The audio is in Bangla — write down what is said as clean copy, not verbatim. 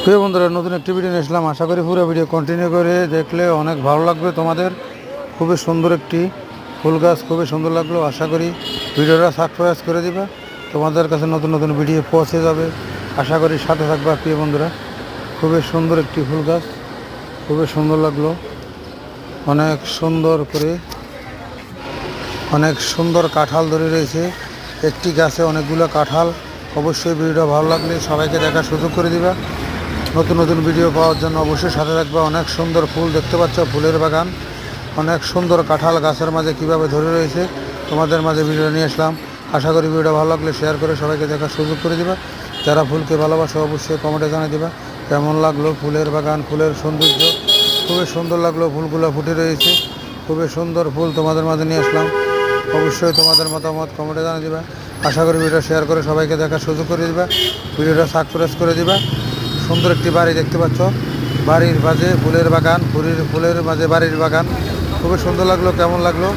প্রিয় বন্ধুরা, নতুন একটি ভিডিও নিয়ে আসলাম। আশা করি পুরো ভিডিও কন্টিনিউ করে দেখলে অনেক ভালো লাগবে তোমাদের। খুবই সুন্দর একটি ফুল গাছ, খুবই সুন্দর লাগলো। আশা করি ভিডিওটা সাবস্ক্রাইব করে দিবা, তোমাদের কাছে নতুন নতুন ভিডিও পৌঁছে যাবে। আশা করি সাথে থাকবা প্রিয় বন্ধুরা। খুবই সুন্দর একটি ফুল গাছ, খুবই সুন্দর লাগলো। অনেক সুন্দর করে অনেক সুন্দর কাঁঠাল ধরে রয়েছে একটি গাছে, অনেকগুলো কাঁঠাল। অবশ্যই ভিডিওটা ভালো লাগলে সবাইকে দেখার সুযোগ করে দিবা। নতুন নতুন ভিডিও পাওয়ার জন্য অবশ্যই সাথে থাকবে। অনেক সুন্দর ফুল দেখতে পাচ্ছ, ফুলের বাগান। অনেক সুন্দর কাঁঠাল গাছের মাঝে কিভাবে ধরে রয়েছে তোমাদের মাঝে ভিডিও নিয়ে আসলাম। আশা করি ভিডিওটা ভালো লাগলে শেয়ার করে সবাইকে দেখার সুযোগ করে দিবা। যারা ফুলকে ভালোবাসো অবশ্যই কমেন্টে জানিয়ে দিবা কেমন লাগলো ফুলের বাগান, ফুলের সৌন্দর্য। খুবই সুন্দর লাগলো, ফুলগুলো ফুটে রয়েছে। খুবই সুন্দর ফুল তোমাদের মাঝে নিয়ে আসলাম। অবশ্যই তোমাদের মতামত কমেন্টে জানিয়ে দিবা। আশা করি ভিডিও শেয়ার করে সবাইকে দেখার সুযোগ করে দিবা। ভিডিওটা সাবস্ক্রাইব করে দিবা। সুন্দর একটি বাড়ি দেখতে পাচ্ছ, বাড়ির মাঝে ফুলের বাগান, ফুলের মাঝে বাড়ির বাগান। খুবই সুন্দর লাগলো। কেমন লাগলো